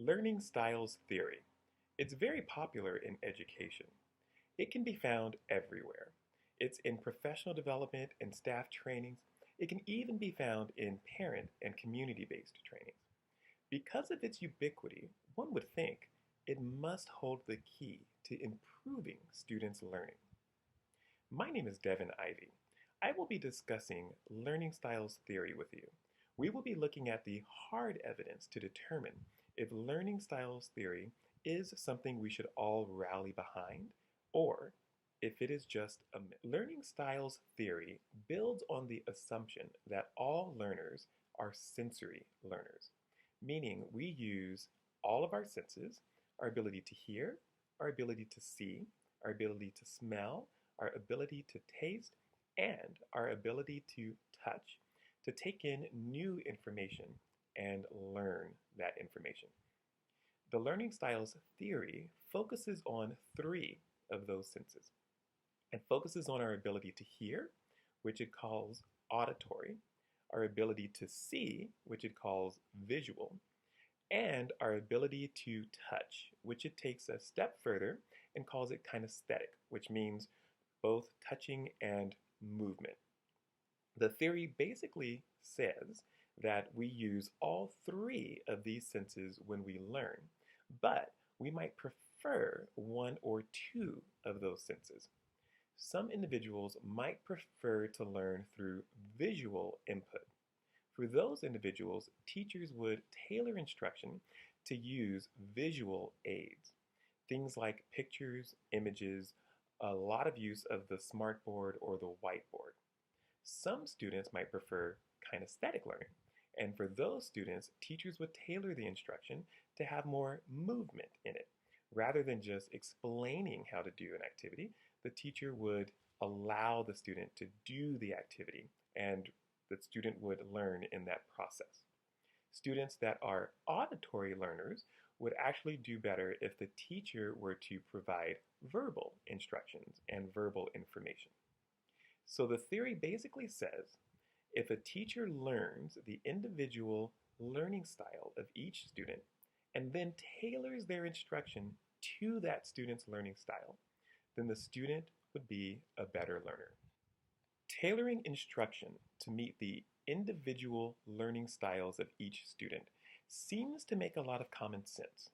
Learning styles theory. It's very popular in education. It can be found everywhere. It's in professional development and staff trainings. It can even be found in parent and community-based trainings. Because of its ubiquity, one would think it must hold the key to improving students' learning. My name is Devin Ivey. I will be discussing learning styles theory with you. We will be looking at the hard evidence to determine if learning styles theory is something we should all rally behind or if it is just a myth. Learning styles theory builds on the assumption that all learners are sensory learners, meaning we use all of our senses, our ability to hear, our ability to see, our ability to smell, our ability to taste, and our ability to touch to take in new information and learn that information. The learning styles theory focuses on three of those senses. It focuses on our ability to hear, which it calls auditory, our ability to see, which it calls visual, and our ability to touch, which it takes a step further and calls it kinesthetic, which means both touching and movement. The theory basically says that we use all three of these senses when we learn, but we might prefer one or two of those senses. Some individuals might prefer to learn through visual input. For those individuals, teachers would tailor instruction to use visual aids. Things like pictures, images, a lot of use of the smartboard or the whiteboard. Some students might prefer kinesthetic learning, and for those students, teachers would tailor the instruction to have more movement in it. Rather than just explaining how to do an activity, the teacher would allow the student to do the activity, and the student would learn in that process. Students that are auditory learners would actually do better if the teacher were to provide verbal instructions and verbal information. So the theory basically says if a teacher learns the individual learning style of each student and then tailors their instruction to that student's learning style, then the student would be a better learner. Tailoring instruction to meet the individual learning styles of each student seems to make a lot of common sense.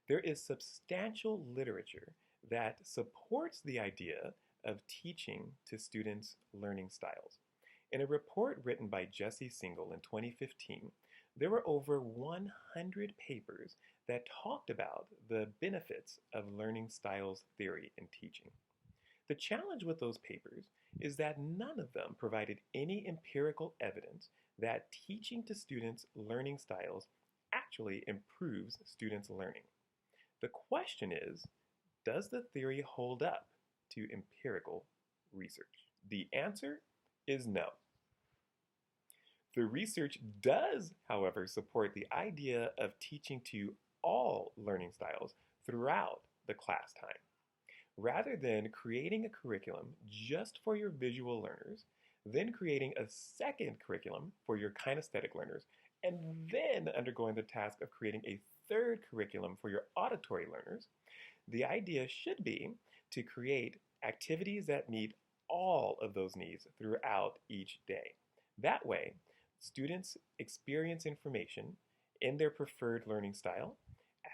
There is substantial literature that supports the idea of teaching to students' learning styles. In a report written by Jesse Singal in 2015, there were over 100 papers that talked about the benefits of learning styles theory in teaching. The challenge with those papers is that none of them provided any empirical evidence that teaching to students learning styles actually improves students' learning. The question is, does the theory hold up to empirical research? The answer is no. The research does, however, support the idea of teaching to all learning styles throughout the class time. Rather than creating a curriculum just for your visual learners, then creating a second curriculum for your kinesthetic learners, and then undergoing the task of creating a third curriculum for your auditory learners, the idea should be to create activities that meet all of those needs throughout each day. That way, students experience information in their preferred learning style,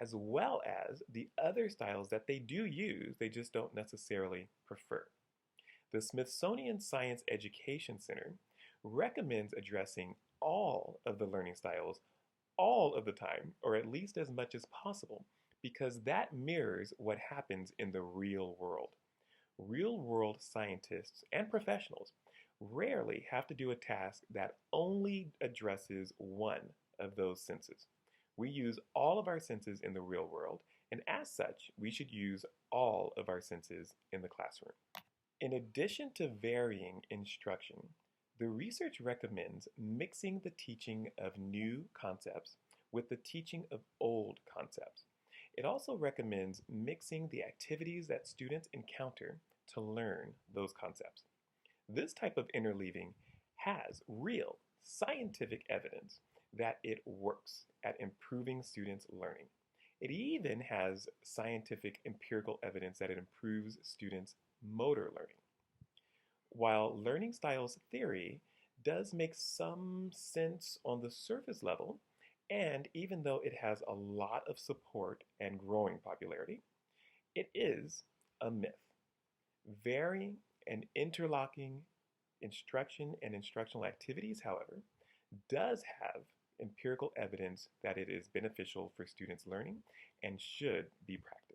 as well as the other styles that they do use, they just don't necessarily prefer. The Smithsonian Science Education Center recommends addressing all of the learning styles all of the time, or at least as much as possible, because that mirrors what happens in the real world. Real-world scientists and professionals rarely have to do a task that only addresses one of those senses. We use all of our senses in the real world, and as such, we should use all of our senses in the classroom. In addition to varying instruction, the research recommends mixing the teaching of new concepts with the teaching of old concepts. It also recommends mixing the activities that students encounter to learn those concepts. This type of interleaving has real scientific evidence that it works at improving students' learning. It even has scientific empirical evidence that it improves students' motor learning. While learning styles theory does make some sense on the surface level, and even though it has a lot of support and growing popularity, it is a myth. Varying and interlocking instruction and instructional activities, however, does have empirical evidence that it is beneficial for students' learning and should be practiced.